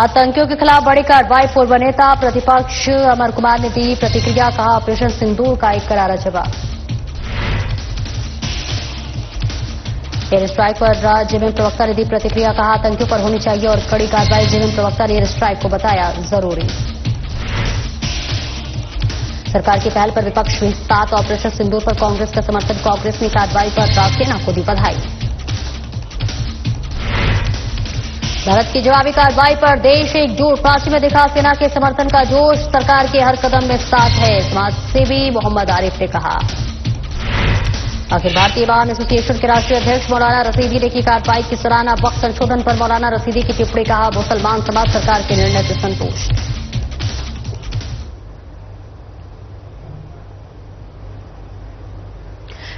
आतंकियों के खिलाफ बड़ी कार्रवाई। पूर्व नेता प्रतिपक्ष अमर कुमार ने दी प्रतिक्रिया, कहा ऑपरेशन सिंदूर का एक करारा जवाब। एयर स्ट्राइक पर जेएमएम प्रवक्ता ने दी प्रतिक्रिया, कहा आतंकियों पर होनी चाहिए और कड़ी कार्रवाई। जेएमएम प्रवक्ता ने एयर स्ट्राइक को बताया जरूरी। सरकार की पहल पर विपक्ष भी साथ। ऑपरेशन सिंदूर पर कांग्रेस का समर्थन। कांग्रेस ने कार्रवाई पर सेना को दी बधाई। भारत की जवाबी कार्रवाई पर देश एकजुट। रांची में दिखा सेना के समर्थन का जोश। सरकार के हर कदम में साथ है, समाजसेवी मोहम्मद आरिफ ने कहा। अखिल भारतीय वाहन एसोसिएशन के राष्ट्रीय अध्यक्ष मौलाना रशीदी ने की कार्रवाई की सराहना। वक्त संशोधन पर मौलाना रशीदी की टिप्पणी, कहा मुसलमान समाज सरकार के निर्णय से संतुष्ट।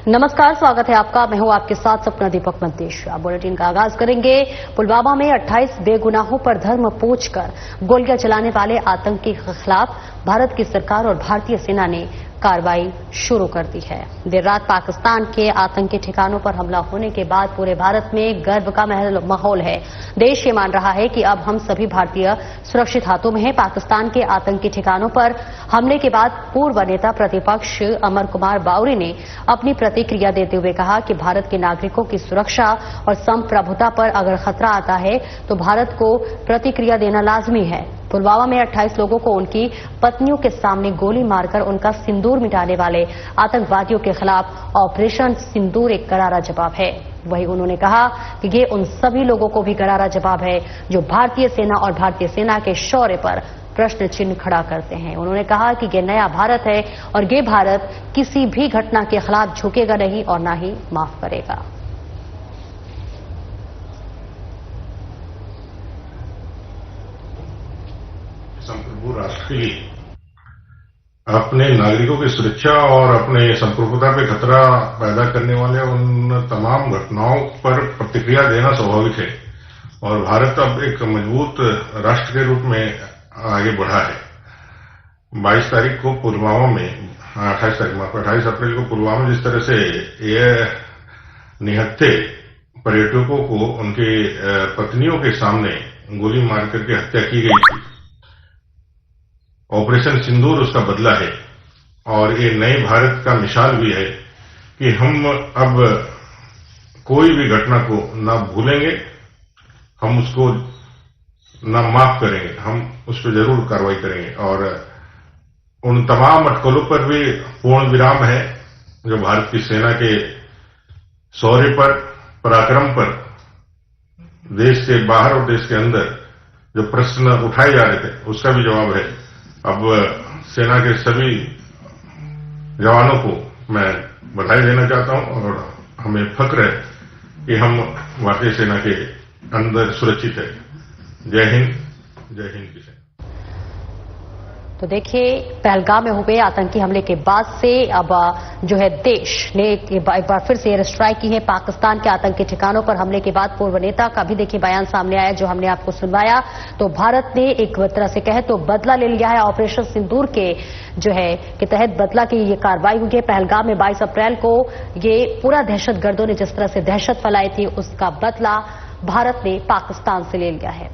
नमस्कार, स्वागत है आपका। मैं हूं आपके साथ सपना दीपक मंतेश। आप बुलेटिन का आगाज करेंगे। पुलवामा में 28 बेगुनाहों पर धर्म पूछकर गोलियां चलाने वाले आतंकी के खिलाफ भारत की सरकार और भारतीय सेना ने कार्रवाई शुरू कर दी है। देर रात पाकिस्तान के आतंकी ठिकानों पर हमला होने के बाद पूरे भारत में गर्व का माहौल है। देश ये मान रहा है कि अब हम सभी भारतीय सुरक्षित हाथों में हैं। पाकिस्तान के आतंकी ठिकानों पर हमले के बाद पूर्व नेता प्रतिपक्ष अमर कुमार बावरी ने अपनी प्रतिक्रिया देते हुए कहा कि भारत के नागरिकों की सुरक्षा और संप्रभुता पर अगर खतरा आता है तो भारत को प्रतिक्रिया देना लाजमी है। पुलवामा में 28 लोगों को उनकी पत्नियों के सामने गोली मारकर उनका सिंदूर मिटाने वाले आतंकवादियों के खिलाफ ऑपरेशन सिंदूर एक करारा जवाब है। वहीं उन्होंने कहा कि ये उन सभी लोगों को भी करारा जवाब है जो भारतीय सेना और भारतीय सेना के शौर्य पर प्रश्न चिन्ह खड़ा करते हैं। उन्होंने कहा कि ये नया भारत है और ये भारत किसी भी घटना के खिलाफ झुकेगा नहीं और न ही माफ करेगा। संप्रभु राष्ट्र के लिए अपने नागरिकों की सुरक्षा और अपने संप्रभुता पे खतरा पैदा करने वाले उन तमाम घटनाओं पर प्रतिक्रिया देना स्वाभाविक है और भारत अब एक मजबूत राष्ट्र के रूप में आगे बढ़ा है। 22 तारीख को पुलवामा में 28 अप्रैल को पुलवामा जिस तरह से ये निहत्थे पर्यटकों को उनके पत्नियों के सामने गोली मार करके हत्या की गई थी, ऑपरेशन सिंदूर उसका बदला है और ये नए भारत का मिसाल भी है कि हम अब कोई भी घटना को ना भूलेंगे, हम उसको ना माफ करेंगे, हम उस पर जरूर कार्रवाई करेंगे और उन तमाम अटकलों पर भी पूर्ण विराम है जो भारत की सेना के शौर्य पर, पराक्रम पर देश के बाहर और देश के अंदर जो प्रश्न उठाए जा रहे थे उसका भी जवाब है। अब सेना के सभी जवानों को मैं बधाई देना चाहता हूं और हमें फक्र है कि हम भारतीय सेना के अंदर सुरक्षित है। जय हिंद, जय हिंद की सेना। तो देखिए, पहलगाम में हुए आतंकी हमले के बाद से अब जो है देश ने एक बार फिर से एयर स्ट्राइक की है। पाकिस्तान के आतंकी ठिकानों पर हमले के बाद पूर्व नेता का भी देखिए बयान सामने आया जो हमने आपको सुनवाया। तो भारत ने एक तरह से कहे तो बदला ले लिया है। ऑपरेशन सिंदूर के जो है के तहत बदला की ये कार्रवाई हुई है। पहलगाम में 22 अप्रैल को ये पूरा दहशतगर्दों ने जिस तरह से दहशत फैलाई थी उसका बदला भारत ने पाकिस्तान से ले लिया है।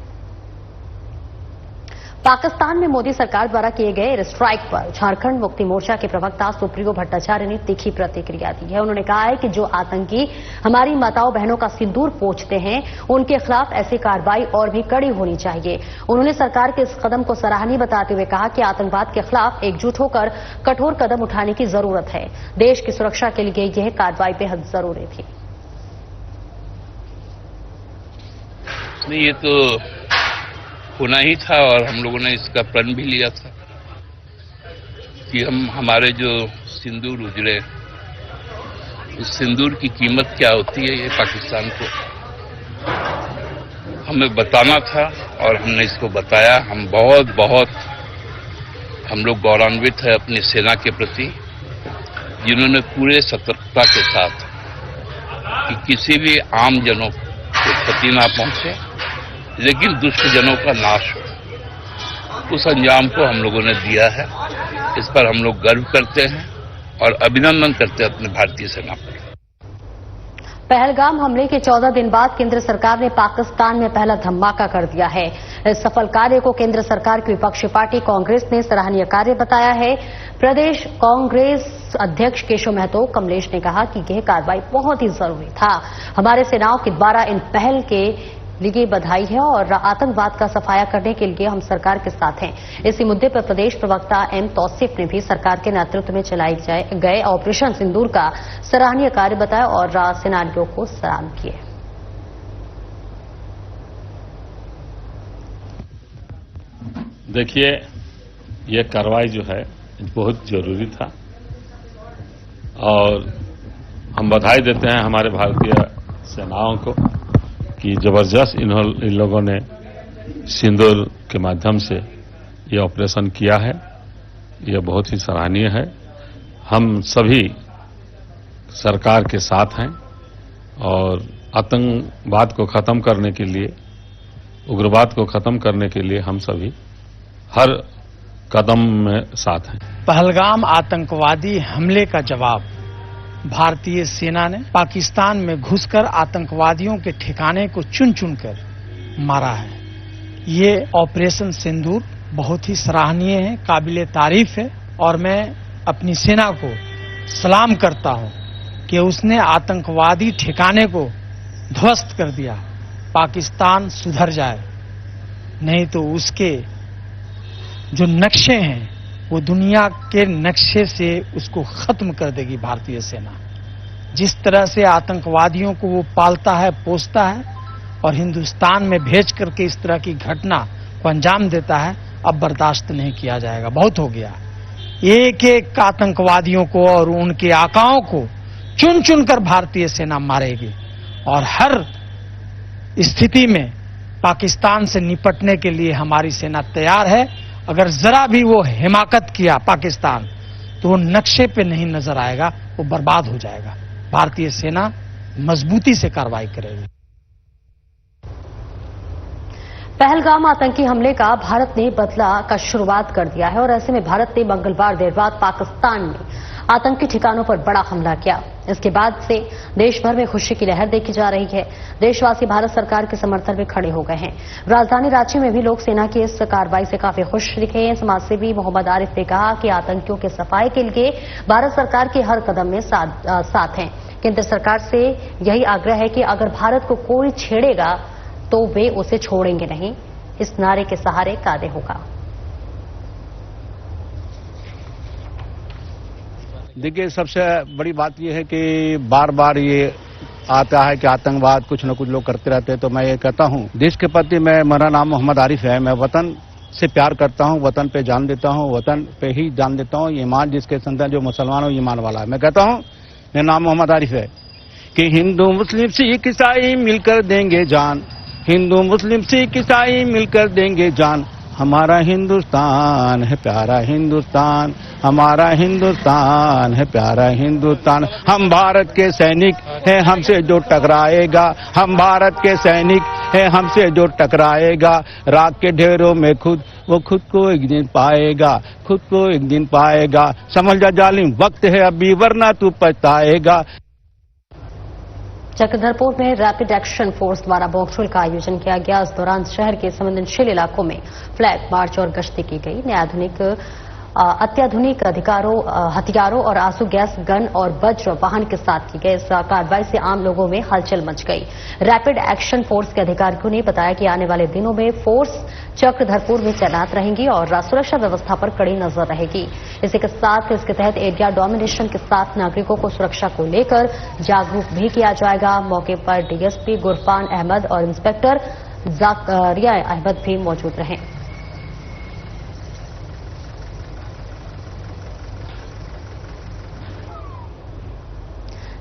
पाकिस्तान में मोदी सरकार द्वारा किए गए एयर स्ट्राइक पर झारखंड मुक्ति मोर्चा के प्रवक्ता सुप्रियो भट्टाचार्य ने तीखी प्रतिक्रिया दी है। उन्होंने कहा है कि जो आतंकी हमारी माताओं बहनों का सिंदूर पोंछते हैं उनके खिलाफ ऐसी कार्रवाई और भी कड़ी होनी चाहिए। उन्होंने सरकार के इस कदम को सराहनीय बताते हुए कहा कि आतंकवाद के खिलाफ एकजुट होकर कठोर कदम उठाने की जरूरत है। देश की सुरक्षा के लिए यह कार्रवाई बेहद जरूरी थी। ये तो होना ही था और हम लोगों ने इसका प्रण भी लिया था कि हम हमारे जो सिंदूर उजड़े उस सिंदूर की कीमत क्या होती है ये पाकिस्तान को हमें बताना था और हमने इसको बताया। हम बहुत हम लोग गौरवान्वित है अपनी सेना के प्रति जिन्होंने पूरे सतर्कता के साथ कि किसी भी आम जनों को क्षति ना पहुंचे लेकिन दुष्ट जनों का नाश हो, उस अंजाम को हम लोगों ने दिया है। इस पर हम लोग गर्व करते हैं और अभिनंदन करते हैं अपने भारतीय सेना पर। पहलगाम हमले के 14 दिन बाद केंद्र सरकार ने पाकिस्तान में पहला धमाका कर दिया है। इस सफल कार्य को केंद्र सरकार की विपक्षी पार्टी कांग्रेस ने सराहनीय कार्य बताया है। प्रदेश कांग्रेस अध्यक्ष केशव महतो कमलेश ने कहा कि यह कार्रवाई बहुत ही जरूरी था। हमारे सेनाओं के द्वारा इन पहल के लिए बधाई है और आतंकवाद का सफाया करने के लिए हम सरकार के साथ हैं। इसी मुद्दे पर प्रदेश प्रवक्ता एम तौसीफ ने भी सरकार के नेतृत्व में चलाए गए ऑपरेशन सिंदूर का सराहनीय कार्य बताया और सेनानियों को सलाम किए। देखिए, यह कार्रवाई जो है बहुत जरूरी था और हम बधाई देते हैं हमारे भारतीय सेनाओं को कि जबरदस्त इन लोगों ने सिंदूर के माध्यम से ये ऑपरेशन किया है। यह बहुत ही सराहनीय है। हम सभी सरकार के साथ हैं और आतंकवाद को खत्म करने के लिए, उग्रवाद को खत्म करने के लिए हम सभी हर कदम में साथ हैं। पहलगाम आतंकवादी हमले का जवाब भारतीय सेना ने पाकिस्तान में घुसकर आतंकवादियों के ठिकाने को चुन चुनकर मारा है। ये ऑपरेशन सिंदूर बहुत ही सराहनीय है, काबिले तारीफ है और मैं अपनी सेना को सलाम करता हूं कि उसने आतंकवादी ठिकाने को ध्वस्त कर दिया। पाकिस्तान सुधर जाए, नहीं तो उसके जो नक्शे हैं वो दुनिया के नक्शे से उसको खत्म कर देगी भारतीय सेना। जिस तरह से आतंकवादियों को वो पालता है, पोसता है और हिंदुस्तान में भेज करके इस तरह की घटना को अंजाम देता है, अब बर्दाश्त नहीं किया जाएगा। बहुत हो गया। एक एक आतंकवादियों को और उनके आकाओं को चुन चुनकर भारतीय सेना मारेगी और हर स्थिति में पाकिस्तान से निपटने के लिए हमारी सेना तैयार है। अगर जरा भी वो हिमाकत किया पाकिस्तान तो वो नक्शे पे नहीं नजर आएगा, वो बर्बाद हो जाएगा। भारतीय सेना मजबूती से कार्रवाई करेगी। पहलगाम आतंकी हमले का भारत ने बदला का शुरुआत कर दिया है और ऐसे में भारत ने मंगलवार देर रात पाकिस्तान में आतंकी ठिकानों पर बड़ा हमला किया। इसके बाद से देश भर में खुशी की लहर देखी जा रही है। देशवासी भारत सरकार के समर्थन में खड़े हो गए हैं। राजधानी रांची में भी लोग सेना की इस कार्रवाई से काफी खुश दिखे हैं। समाजसेवी मोहम्मद आरिफ ने कहा कि आतंकियों के सफाये के लिए भारत सरकार के हर कदम में साथ हैं। केंद्र सरकार से यही आग्रह है कि अगर भारत को कोई छेड़ेगा तो वे उसे छोड़ेंगे नहीं। इस नारे के सहारे कायदे होगा। देखिए, सबसे बड़ी बात यह है कि बार बार ये आता है कि आतंकवाद कुछ न कुछ लोग करते रहते हैं। तो मैं ये कहता हूँ, देश के प्रति मेरा नाम मोहम्मद आरिफ है। मैं वतन से प्यार करता हूँ, वतन पे जान देता हूँ, वतन पे ही जान देता हूँ। ईमान जिसके संतान, जो मुसलमान हो, ईमान वाला है। मैं कहता हूँ, मेरा नाम मोहम्मद आरिफ है कि हिंदू मुस्लिम सिख ईसाई मिलकर देंगे जान, हिंदू मुस्लिम सिख ईसाई मिलकर देंगे जान। हमारा हिंदुस्तान है प्यारा हिंदुस्तान, हमारा हिंदुस्तान है प्यारा हिंदुस्तान। हम भारत के सैनिक हैं, हमसे जो टकराएगा, हम भारत के सैनिक हैं, हमसे जो टकराएगा। राख के ढेरों में वो खुद को एक दिन पाएगा, खुद को एक दिन पाएगा। समझ जा जालिम, वक्त है अभी, वरना तू पछताएगा। चक्रधरपुर में रैपिड एक्शन फोर्स द्वारा मॉकड्रिल का आयोजन किया गया। इस दौरान शहर के संवेदनशील इलाकों में फ्लैग मार्च और गश्ती की गई। अत्याधुनिक हथियारों और आंसू गैस गन और वज्र वाहन के साथ की गई इस कार्रवाई से आम लोगों में हलचल मच गई। रैपिड एक्शन फोर्स के अधिकारियों ने बताया कि आने वाले दिनों में फोर्स चक्रधरपुर में तैनात रहेंगी और सुरक्षा व्यवस्था पर कड़ी नजर रहेगी। इसी के साथ इसके तहत एरिया डोमिनेशन के साथ नागरिकों को सुरक्षा को लेकर जागरूक भी किया जाएगा। मौके पर डीएसपी गुरफान अहमद और इंस्पेक्टर जाकरिया अहमद भी मौजूद रहे।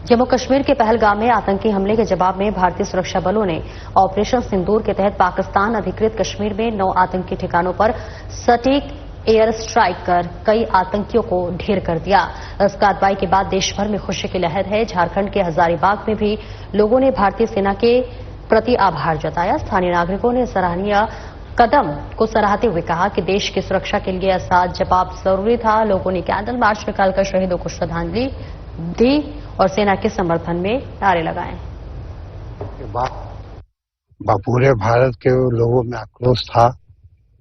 जम्मू कश्मीर के पहलगाम में आतंकी हमले के जवाब में भारतीय सुरक्षा बलों ने ऑपरेशन सिंदूर के तहत पाकिस्तान अधिकृत कश्मीर में 9 आतंकी ठिकानों पर सटीक एयर स्ट्राइक कर कई आतंकियों को ढेर कर दिया। इस कार्रवाई के बाद देश भर में खुशी की लहर है। झारखंड के हजारीबाग में भी लोगों ने भारतीय सेना के प्रति आभार जताया। स्थानीय नागरिकों ने सराहनीय कदम को सराहते हुए कहा कि देश की सुरक्षा के लिए ऐसा जवाब जरूरी था। लोगों ने कैंडल मार्च निकालकर शहीदों को श्रद्धांजलि दी और सेना के समर्थन में नारे लगाए। पूरे भारत के लोगों में आक्रोश था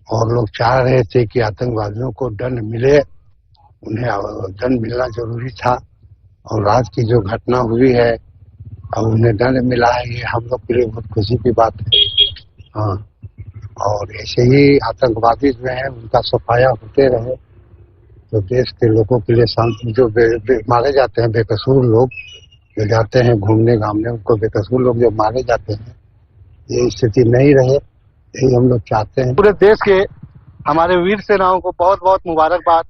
और लोग चाह रहे थे कि आतंकवादियों को दंड मिले, उन्हें दंड मिलना जरूरी था। और आज की जो घटना हुई है और उन्हें दंड मिला है, ये हम लोग के लिए बहुत खुशी की बात है। हाँ, और ऐसे ही आतंकवादी जो है उनका सफाया होते रहे तो देश के लोगों के लिए शांति, जो मारे जाते हैं बेकसूर लोग जो जाते हैं घूमने घामने, उनको बेकसूर लोग जो मारे जाते हैं, ये स्थिति नहीं रहे, यही हम लोग चाहते हैं। पूरे देश के हमारे वीर सेनाओं को बहुत बहुत मुबारकबाद।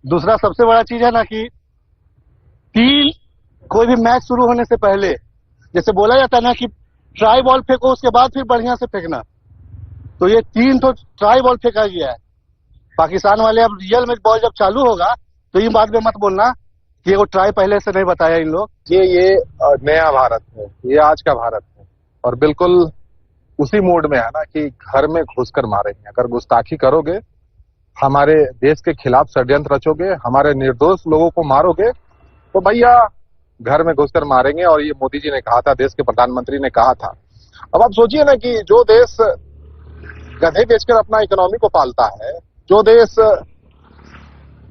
दूसरा सबसे बड़ा चीज है ना कि कोई भी मैच शुरू होने से पहले जैसे बोला जाता है ना कि ट्राई बॉल फेंको उसके बाद फिर बढ़िया से फेंकना, तो ये 3 तो ट्राई बॉल फेंका गया है। पाकिस्तान वाले अब रियल में बॉल जब चालू होगा तो ये बात में मत बोलना कि वो ट्राई पहले से नहीं बताया इन लोग। ये नया भारत है, ये आज का भारत है और बिल्कुल उसी मोड में है ना कि घर में घुसकर मारेंगे। अगर गुस्ताखी करोगे, हमारे देश के खिलाफ षड्यंत्र रचोगे, हमारे निर्दोष लोगों को मारोगे, तो भैया घर में घुसकर मारेंगे। और ये मोदी जी ने कहा था, देश के प्रधानमंत्री ने कहा था। अब आप सोचिए ना कि जो देश गधे बेचकर अपना इकोनॉमी को पालता है, जो देश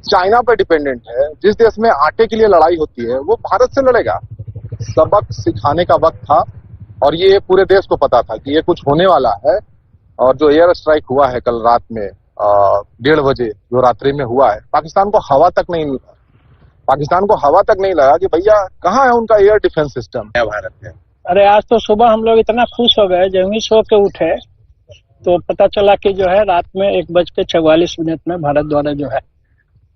चाइना पर डिपेंडेंट है, जिस देश में आटे के लिए लड़ाई होती है, वो भारत से लड़ेगा। सबक सिखाने का वक्त था और ये पूरे देश को पता था कि ये कुछ होने वाला है। और जो एयर स्ट्राइक हुआ है कल रात में 1:30 बजे जो रात्रि में हुआ है, पाकिस्तान को हवा तक नहीं लगा कि भैया कहाँ है उनका एयर डिफेंस सिस्टम। भारत है। अरे आज तो सुबह हम लोग इतना खुश हो गए, जब ही सो के उठे तो पता चला कि जो है रात में 1:44 में भारत द्वारा जो है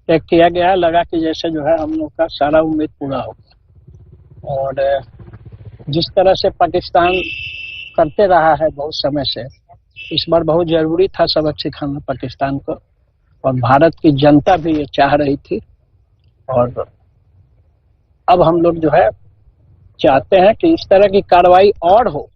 पैक किया गया। लगा कि जैसे जो है हम लोग का सारा उम्मीद पूरा हो। और जिस तरह से पाकिस्तान करते रहा है बहुत समय से, इस बार बहुत जरूरी था सबक सिखाना पाकिस्तान को, और भारत की जनता भी ये चाह रही थी। और अब हम लोग जो है चाहते हैं कि इस तरह की कार्रवाई और हो।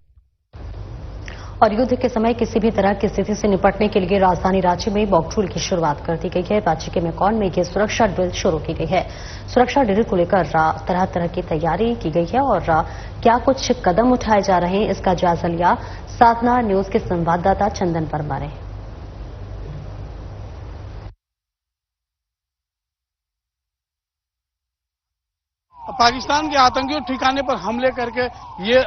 और युद्ध के समय किसी भी तरह की स्थिति से निपटने के लिए राजधानी रांची में मॉक ड्रिल की शुरुआत कर दी गई है। रांची के मेकॉन में ये सुरक्षा ड्रिल शुरू की गई है। सुरक्षा ड्रिल को लेकर तरह तरह की तैयारी की गई है और क्या कुछ कदम उठाए जा रहे हैं, इसका जायजा लिया साधना न्यूज के संवाददाता चंदन वर्मा ने। पाकिस्तान के आतंकियों ठिकाने पर हमले करके ये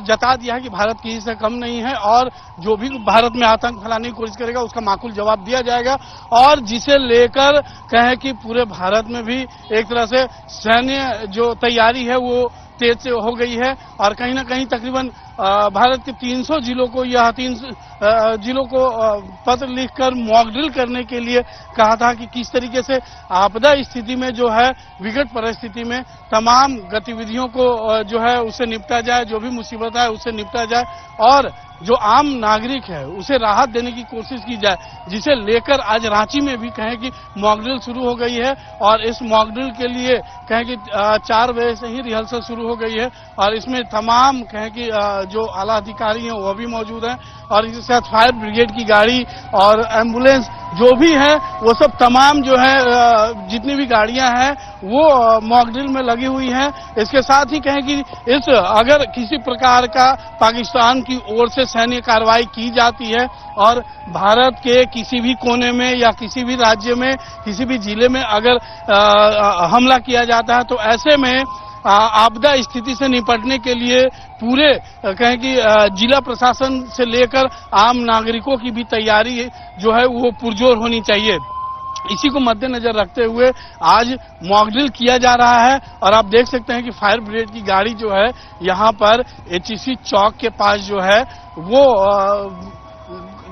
जता दिया है कि भारत किसी से कम नहीं है और जो भी भारत में आतंक फैलाने की कोशिश करेगा उसका माकूल जवाब दिया जाएगा। और जिसे लेकर कहें कि पूरे भारत में भी एक तरह से सैन्य जो तैयारी है वो तेज से हो गई है। और कहीं ना कहीं तकरीबन भारत के 300 जिलों को यह 300 जिलों को पत्र लिखकर मॉक ड्रिल करने के लिए कहा था कि किस तरीके से आपदा स्थिति में जो है विकट परिस्थिति में तमाम गतिविधियों को जो है उससे निपटा जाए, जो भी मुसीबत है उससे निपटा जाए और जो आम नागरिक है उसे राहत देने की कोशिश की जाए, जिसे लेकर आज रांची में भी कहें कि मॉक ड्रिल शुरू हो गई है। और इस मॉक ड्रिल के लिए कहें कि 4 बजे से ही रिहर्सल शुरू हो गई है और इसमें तमाम कहें कि जो आला अधिकारी हैं वो भी मौजूद हैं और इसके साथ फायर ब्रिगेड की गाड़ी और एम्बुलेंस जो भी है वो सब तमाम जो है जितनी भी गाड़ियां हैं वो मॉक ड्रिल में लगी हुई हैं। इसके साथ ही कहें कि इस अगर किसी प्रकार का पाकिस्तान की ओर से सैन्य कार्रवाई की जाती है और भारत के किसी भी कोने में या किसी भी राज्य में किसी भी जिले में अगर हमला किया जाता है तो ऐसे में आपदा स्थिति से निपटने के लिए पूरे कहें कि जिला प्रशासन से लेकर आम नागरिकों की भी तैयारी जो है वो पुरजोर होनी चाहिए। इसी को मद्देनजर रखते हुए आज मॉक ड्रिल किया जा रहा है और आप देख सकते हैं कि फायर ब्रिगेड की गाड़ी जो है यहाँ पर HEC चौक के पास जो है वो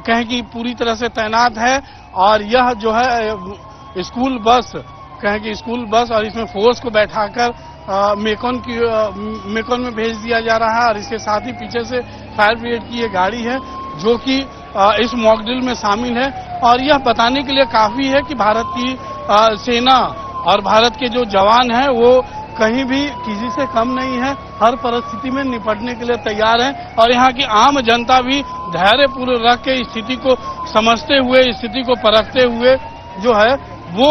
कहें कि पूरी तरह से तैनात है। और यह जो है स्कूल बस कहें कि स्कूल बस और इसमें फोर्स को बैठाकर मेकॉन में भेज दिया जा रहा है। और इसके साथ ही पीछे से फायर ब्रिगेड की ये गाड़ी है जो कि इस मॉक ड्रिल में शामिल है। और यह बताने के लिए काफी है कि भारत की सेना और भारत के जो जवान हैं वो कहीं भी किसी से कम नहीं है, हर परिस्थिति में निपटने के लिए तैयार हैं। और यहाँ की आम जनता भी धैर्यपूर्वक रख के स्थिति को समझते हुए, स्थिति को परखते हुए जो है वो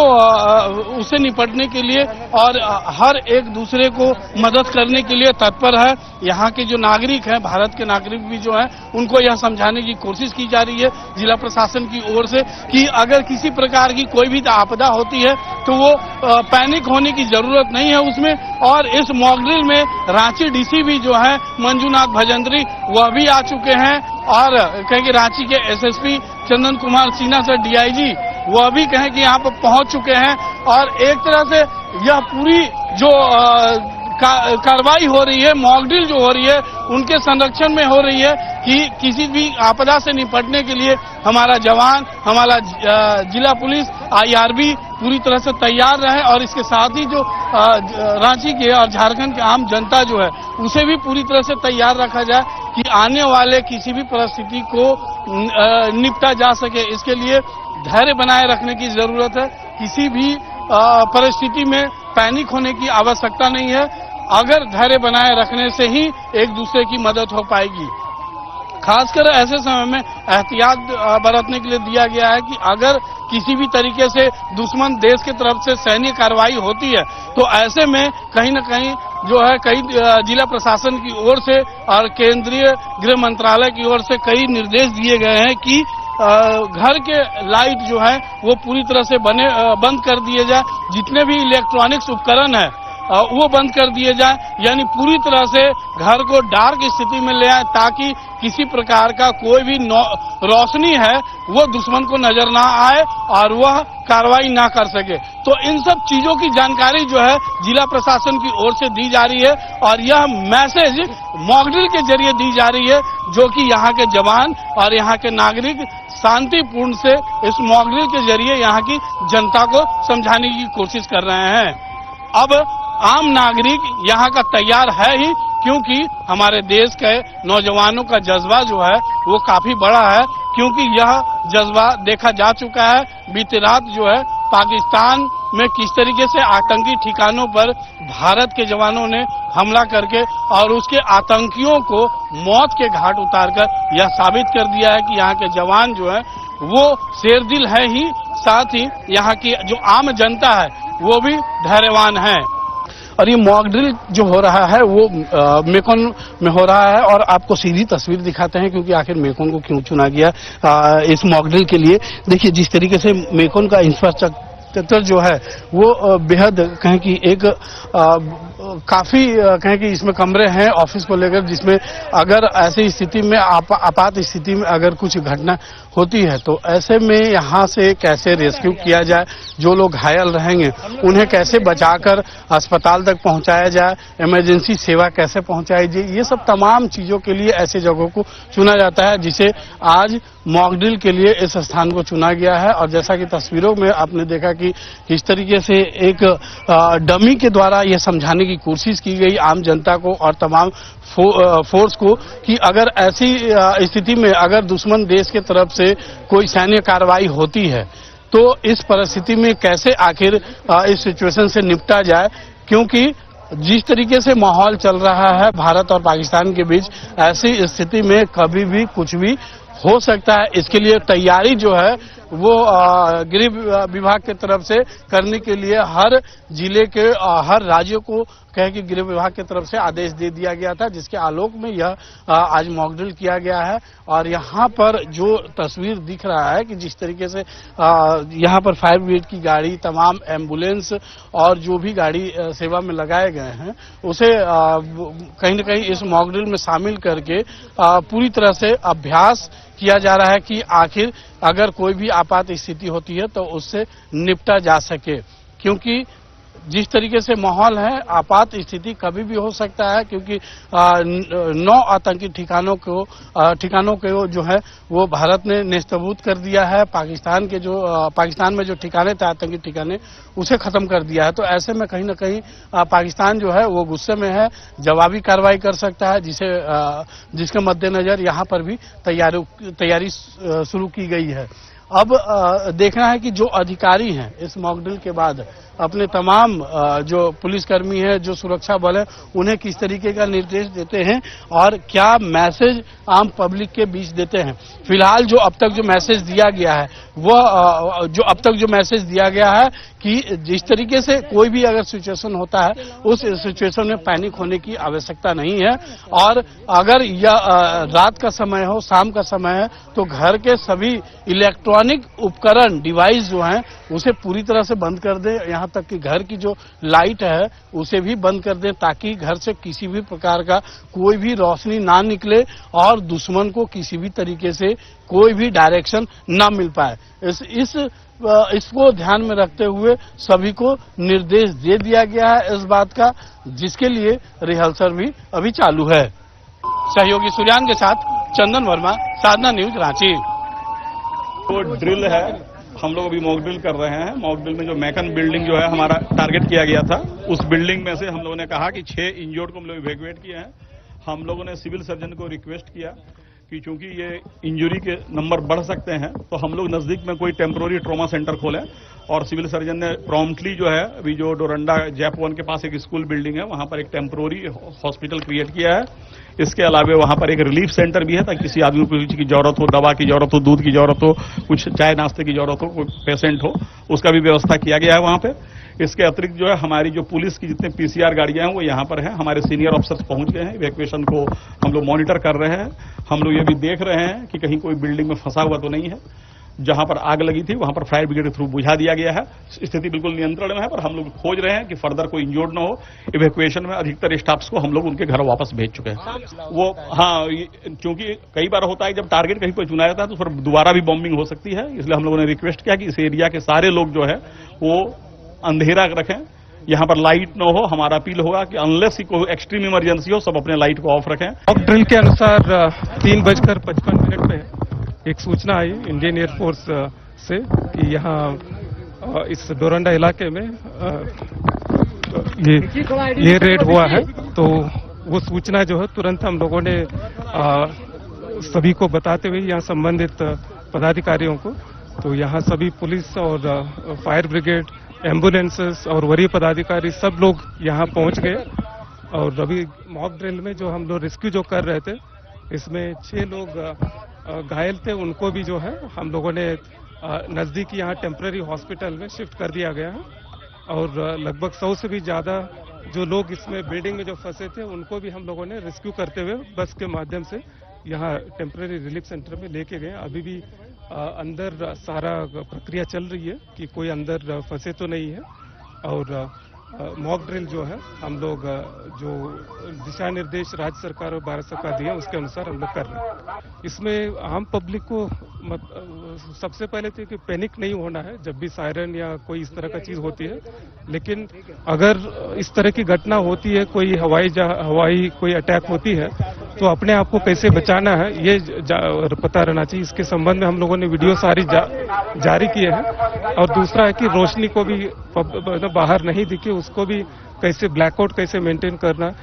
उससे निपटने के लिए और हर एक दूसरे को मदद करने के लिए तत्पर है। यहाँ के जो नागरिक हैं, भारत के नागरिक भी जो हैं, उनको यह समझाने की कोशिश की जा रही है जिला प्रशासन की ओर से कि अगर किसी प्रकार की कोई भी आपदा होती है तो वो पैनिक होने की जरूरत नहीं है उसमें। और इस मॉक ड्रिल में रांची डीसी भी जो है मंजूनाथ भजंत्री वह भी आ चुके हैं और कहें कि रांची के एसएसपी चंदन कुमार सिन्हा से डीआईजी वह भी कहें कि यहाँ पर पहुंच चुके हैं। और एक तरह से यह पूरी जो कार्रवाई हो रही है, मॉक ड्रिल जो हो रही है, उनके संरक्षण में हो रही है कि किसी भी आपदा से निपटने के लिए हमारा जवान, हमारा जिला पुलिस, आईआरबी पूरी तरह से तैयार रहे। और इसके साथ ही जो रांची के और झारखंड के आम जनता जो है उसे भी पूरी तरह से तैयार रखा जाए कि आने वाले किसी भी परिस्थिति को निपटा जा सके। इसके लिए धैर्य बनाए रखने की जरूरत है। किसी भी परिस्थिति में पैनिक होने की आवश्यकता नहीं है। अगर धैर्य बनाए रखने से ही एक दूसरे की मदद हो पाएगी। खासकर ऐसे समय में एहतियात बरतने के लिए दिया गया है कि अगर किसी भी तरीके से दुश्मन देश की तरफ से सैन्य कार्रवाई होती है तो ऐसे में कहीं न कहीं जो है कई जिला प्रशासन की ओर से और केंद्रीय गृह मंत्रालय की ओर से कई निर्देश दिए गए हैं कि घर के लाइट जो है वो पूरी तरह से बंद कर दिए जाए। जितने भी इलेक्ट्रॉनिक्स उपकरण है वो बंद कर दिए जाए, यानी पूरी तरह से घर को डार्क स्थिति में ले आए ताकि किसी प्रकार का कोई भी रोशनी है वो दुश्मन को नजर ना आए और वह कार्रवाई ना कर सके। तो इन सब चीजों की जानकारी जो है जिला प्रशासन की ओर से दी जा रही है और यह मैसेज मॉक ड्रिल के जरिए दी जा रही है जो कि यहाँ के जवान और यहाँ के नागरिक शांतिपूर्ण से इस मॉक ड्रिल के जरिए यहाँ की जनता को समझाने की कोशिश कर रहे हैं। अब आम नागरिक यहाँ का तैयार है ही, क्योंकि हमारे देश के नौजवानों का जज्बा जो है वो काफी बड़ा है। क्योंकि यह जज्बा देखा जा चुका है। बीती रात जो है पाकिस्तान में किस तरीके से आतंकी ठिकानों पर भारत के जवानों ने हमला करके और उसके आतंकियों को मौत के घाट उतारकर यह साबित कर दिया है कि यहाँ के जवान जो है वो शेरदिल है ही, साथ ही यहाँ की जो आम जनता है वो भी धैर्यवान है। और ये मॉक ड्रिल जो हो रहा है वो मेकोन में हो रहा है और आपको सीधी तस्वीर दिखाते हैं क्योंकि आखिर मेकोन को क्यों चुना गया इस मॉक ड्रिल के लिए। देखिए जिस तरीके से मेकोन का इंफ्रास्ट्रक्चर जो है वो बेहद कहें कि एक काफी कहें कि इसमें कमरे हैं ऑफिस को लेकर, जिसमें अगर ऐसी स्थिति में आपात स्थिति में अगर कुछ घटना होती है तो ऐसे में यहाँ से कैसे रेस्क्यू किया जाए, जो लोग घायल रहेंगे उन्हें कैसे बचाकर अस्पताल तक पहुंचाया जाए, इमरजेंसी सेवा कैसे पहुंचाई जाए, ये सब तमाम चीजों के लिए ऐसे जगहों को चुना जाता है जिसे आज मॉक ड्रिल के लिए इस स्थान को चुना गया है। और जैसा कि तस्वीरों में आपने देखा कि किस तरीके से एक डमी के द्वारा यह समझाने की कोशिश की गई आम जनता को और तमाम फोर्स को कि अगर ऐसी स्थिति में अगर दुश्मन देश के तरफ से कोई सैन्य कार्रवाई होती है तो इस परिस्थिति में कैसे आखिर इस सिचुएशन से निपटा जाए। क्योंकि जिस तरीके से माहौल चल रहा है भारत और पाकिस्तान के बीच, ऐसी स्थिति में कभी भी कुछ भी हो सकता है। इसके लिए तैयारी जो है वो गृह विभाग की तरफ से करने के लिए हर जिले के हर राज्यों को कहे कि गृह विभाग की तरफ से आदेश दे दिया गया था, जिसके आलोक में यह आज मॉक ड्रिल किया गया है। और यहाँ पर जो तस्वीर दिख रहा है कि जिस तरीके से यहाँ पर फायर ब्रिगेड की गाड़ी, तमाम एम्बुलेंस और जो भी गाड़ी सेवा में लगाए गए हैं उसे कहीं न कहीं इस मॉक ड्रिल में शामिल करके पूरी तरह से अभ्यास किया जा रहा है कि आखिर अगर कोई भी आपात स्थिति होती है तो उससे निपटा जा सके। क्योंकि जिस तरीके से माहौल है आपात स्थिति कभी भी हो सकता है, क्योंकि 9 आतंकी ठिकानों को जो है वो भारत ने नेस्तबूत कर दिया है। पाकिस्तान में जो ठिकाने थे आतंकी ठिकाने उसे खत्म कर दिया है। तो ऐसे में कहीं ना कहीं पाकिस्तान जो है वो गुस्से में है, जवाबी कार्रवाई कर सकता है, जिसके मद्देनजर यहाँ पर भी तैयारी शुरू की गई है। अब देखना है कि जो अधिकारी हैं इस मॉक ड्रिल के बाद अपने तमाम जो पुलिसकर्मी है, जो सुरक्षा बल है, उन्हें किस तरीके का निर्देश देते हैं और क्या मैसेज आम पब्लिक के बीच देते हैं। फिलहाल जो अब तक जो मैसेज दिया गया है कि जिस तरीके से कोई भी अगर सिचुएशन होता है, उस सिचुएशन में पैनिक होने की आवश्यकता नहीं है और अगर यह रात का समय हो, शाम का समय है, तो घर के सभी इलेक्ट्रॉनिक उपकरण, डिवाइस जो हैं, उसे पूरी तरह से बंद कर दें। यहां तक कि घर की जो लाइट है उसे भी बंद कर दें, ताकि घर से किसी भी प्रकार का कोई भी रोशनी ना निकले और दुश्मन को किसी भी तरीके से कोई भी डायरेक्शन ना मिल पाए। इसको ध्यान में रखते हुए सभी को निर्देश दे दिया गया है इस बात का, जिसके लिए रिहर्सल भी अभी चालू है। सहयोगी सूर्यान के साथ चंदन वर्मा, साधना न्यूज, रांची। वो ड्रिल है, हम लोग अभी मॉक ड्रिल कर रहे हैं। मॉक ड्रिल में जो मैकन बिल्डिंग जो है हमारा टारगेट किया गया था, उस बिल्डिंग में से हम लोगों ने कहा कि 6 इंजर्ड को हम लोग इवैक्यूएट किए हैं। हम लोगों ने सिविल सर्जन को रिक्वेस्ट किया कि चूंकि ये इंजरी के नंबर बढ़ सकते हैं, तो हम लोग नजदीक में कोई टेम्पोररी ट्रॉमा सेंटर खोलें, और सिविल सर्जन ने प्रॉम्प्टली जो है अभी जो डोरंडा जैप 1 के पास एक स्कूल बिल्डिंग है, वहां पर एक टेम्पोररी हॉस्पिटल क्रिएट किया है। इसके अलावा वहां पर एक रिलीफ सेंटर भी है, ताकि किसी आदमी को किसी की जरूरत हो, दवा की जरूरत हो, दूध की जरूरत हो, कुछ चाय नाश्ते की जरूरत हो, कोई पेशेंट हो, उसका भी व्यवस्था किया गया है वहां पे। इसके अतिरिक्त जो है हमारी जो पुलिस की जितने पीसीआर गाड़ियां हैं वो यहाँ पर हैं। हमारे सीनियर ऑफिसर्स पहुंच गए हैं, इवैक्यूएशन को हम लोग मॉनिटर कर रहे हैं। हम लोग ये भी देख रहे हैं कि कहीं कोई बिल्डिंग में फंसा हुआ तो नहीं है। जहां पर आग लगी थी वहां पर फायर ब्रिगेड के थ्रू बुझा दिया गया है। स्थिति बिल्कुल नियंत्रण में है, पर हम लोग खोज रहे हैं कि फर्दर कोई इंजर्ड न हो। इवैक्यूएशन में अधिकतर स्टाफ्स को हम लोग उनके घर वापस भेज चुके हैं। वो हाँ, क्योंकि कई बार होता है जब टारगेट कहीं पर चुना जाता है तो फिर दोबारा भी बॉम्बिंग हो सकती है, इसलिए हम लोगों ने रिक्वेस्ट किया कि इस एरिया के सारे लोग जो है वो अंधेरा रखें, यहाँ पर लाइट न हो। हमारा अपील होगा कि अनलेस कोई एक्सट्रीम इमरजेंसी हो, सब अपने लाइट को ऑफ रखें। मॉक ड्रिल के अनुसार 3:55 पे एक सूचना आई इंडियन एयरफोर्स से कि यहाँ इस डोरंडा इलाके में ये रेड हुआ है। तो वो सूचना जो है तुरंत हम लोगों ने सभी को बताते हुए यहाँ संबंधित पदाधिकारियों को, तो यहाँ सभी पुलिस और फायर ब्रिगेड, एम्बुलेंसेस और वरीय पदाधिकारी सब लोग यहाँ पहुँच गए। और अभी मॉक ड्रिल में जो हम लोग रेस्क्यू जो कर रहे थे, इसमें 6 लोग घायल थे, उनको भी जो है हम लोगों ने नजदीक यहाँ टेम्पररी हॉस्पिटल में शिफ्ट कर दिया गया है। और लगभग 100 से भी ज्यादा जो लोग इसमें बिल्डिंग में जो फंसे थे, उनको भी हम लोगों ने रेस्क्यू करते हुए बस के माध्यम से यहाँ टेम्पररी रिलीफ सेंटर में लेके गए। अभी भी अंदर सारा प्रक्रिया चल रही है कि कोई अंदर फंसे तो नहीं है। और मॉक ड्रिल जो है हम लोग जो दिशा निर्देश राज्य सरकार और भारत सरकार दिए उसके अनुसार हम लोग कर रहे हैं। इसमें आम पब्लिक को सबसे पहले तो कि पैनिक नहीं होना है जब भी सायरन या कोई इस तरह का चीज होती है। लेकिन अगर इस तरह की घटना होती है, कोई हवाई कोई अटैक होती है, तो अपने आप को कैसे बचाना है ये पता रहना चाहिए। इसके संबंध में हम लोगों ने वीडियो सारी जारी किए हैं। और दूसरा है कि रोशनी को भी बाहर नहीं दिखे, उसको भी कैसे ब्लैकआउट कैसे मेंटेन करना।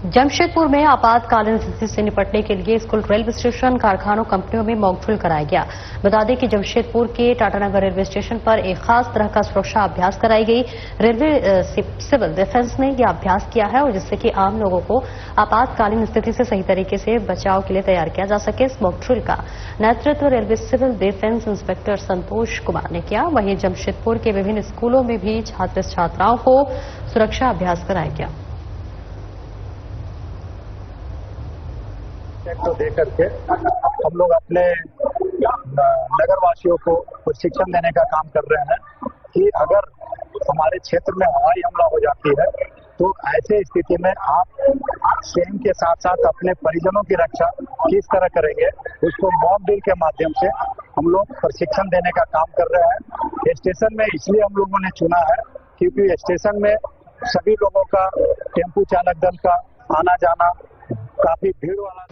जमशेदपुर में आपातकालीन स्थिति से निपटने के लिए स्कूल, रेलवे स्टेशन, कारखानों, कंपनियों में मॉक ड्रिल कराया गया। बता दें कि जमशेदपुर के टाटानगर रेलवे स्टेशन पर एक खास तरह का सुरक्षा अभ्यास कराई गई। रेलवे सिविल डिफेंस ने यह अभ्यास किया है और जिससे कि आम लोगों को आपातकालीन स्थिति से सही तरीके से बचाव के लिए तैयार किया जा सके। इस मॉक ड्रिल का नेतृत्व railway civil defence inspector Santosh Kumar ने किया। वहीं जमशेदपुर के विभिन्न स्कूलों में भी छात्र छात्राओं को सुरक्षा अभ्यास कराया गया। को देकर के हम लोग अपने नगरवासियों को प्रशिक्षण देने का काम कर रहे हैं कि अगर हमारे क्षेत्र में हवाई हमला हो जाती है तो ऐसे स्थिति में आप स्वयं के साथ साथ अपने परिजनों की रक्षा किस तरह करेंगे, उसको मॉक ड्रिल के माध्यम से हम लोग प्रशिक्षण देने का काम कर रहे हैं। स्टेशन में इसलिए हम लोगों ने चुना है क्योंकि स्टेशन में सभी लोगों का, टेम्पू चालक दल का आना जाना काफी भीड़ वाला।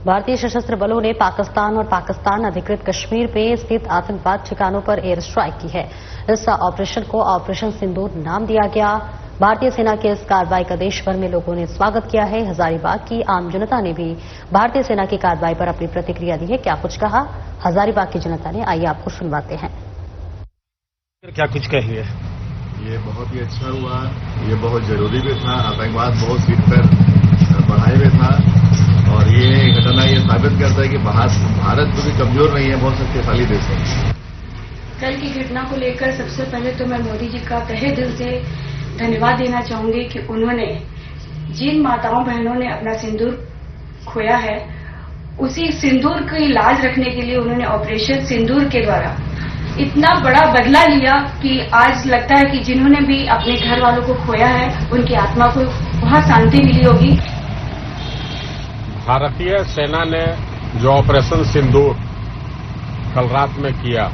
भारतीय सशस्त्र बलों ने पाकिस्तान और पाकिस्तान अधिकृत कश्मीर में स्थित आतंकवाद ठिकानों पर एयर स्ट्राइक की है। इस ऑपरेशन को ऑपरेशन सिंदूर नाम दिया गया। भारतीय सेना की इस कार्रवाई का देश भर में लोगों ने स्वागत किया है। हजारीबाग की आम जनता ने भी भारतीय सेना की कार्रवाई पर अपनी प्रतिक्रिया दी है। क्या कुछ कहा हजारीबाग की जनता ने, आइए आपको सुनवाते हैं। क्या कुछ कहिए? ये बहुत ही अच्छा हुआ, ये बहुत जरूरी भी था। आतंकवाद बहुत सीट पर बढ़ाए हुए था और ये घटना ये साबित करता है कि भारत तो भी कमजोर नहीं है, बहुत शक्तिशाली देश है। कल की घटना को लेकर सबसे पहले तो मैं मोदी जी का तहे दिल से धन्यवाद देना चाहूंगी कि उन्होंने जिन माताओं बहनों ने अपना सिंदूर खोया है, उसी सिंदूर की लाज रखने के लिए उन्होंने ऑपरेशन सिंदूर के द्वारा इतना बड़ा बदला लिया कि आज लगता है कि जिन्होंने भी अपने घर वालों को खोया है उनकी आत्मा को बहुत शांति मिली होगी। भारतीय सेना ने जो ऑपरेशन सिंदूर कल रात में किया,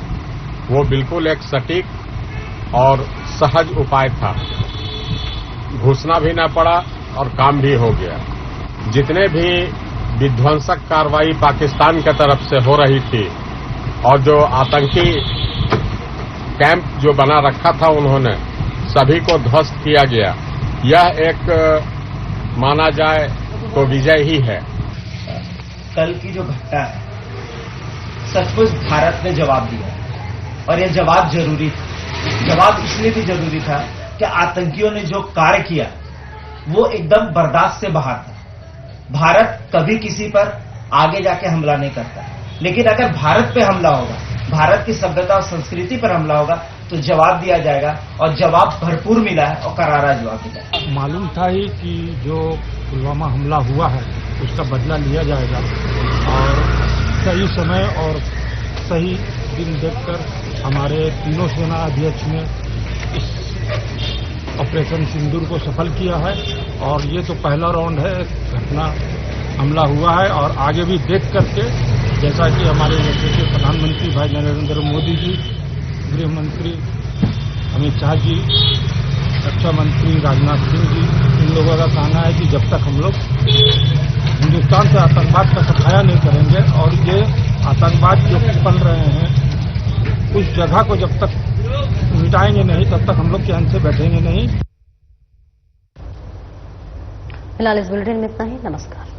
वो बिल्कुल एक सटीक और सहज उपाय था। घुसना भी न पड़ा और काम भी हो गया। जितने भी विध्वंसक कार्रवाई पाकिस्तान की तरफ से हो रही थी और जो आतंकी कैंप जो बना रखा था उन्होंने सभी को ध्वस्त किया गया। यह एक माना जाए तो विजय ही है। कल की जो घटना है, सचमुच भारत ने जवाब दिया और यह जवाब जरूरी था। जवाब इसलिए भी जरूरी था कि आतंकियों ने जो कार्य किया वो एकदम बर्दाश्त से बाहर था। भारत कभी किसी पर आगे जाके हमला नहीं करता, लेकिन अगर भारत पे हमला होगा, भारत की सभ्यता और संस्कृति पर हमला होगा तो जवाब दिया जाएगा और जवाब भरपूर मिला है और करारा जवाब मिला है। मालूम था ही कि जो पुलवामा हमला हुआ है उसका बदला लिया जाएगा और सही समय और सही दिन देखकर हमारे तीनों सेना अध्यक्ष ने इस ऑपरेशन सिंदूर को सफल किया है और ये तो पहला राउंड है। घटना हमला हुआ है और आगे भी देख करके, जैसा कि हमारे देश के प्रधानमंत्री भाई नरेंद्र मोदी जी, गृह मंत्री अमित शाह जी, रक्षा मंत्री राजनाथ सिंह जी, इन लोगों का कहना है कि जब तक हम लोग हिंदुस्तान से आतंकवाद का सफाया नहीं करेंगे और ये आतंकवाद जो पल रहे हैं उस जगह को जब तक मिटाएंगे नहीं तब तक हम लोग चैन से बैठेंगे नहीं। फिलहाल इस बुलेटिन में इतना ही। नमस्कार।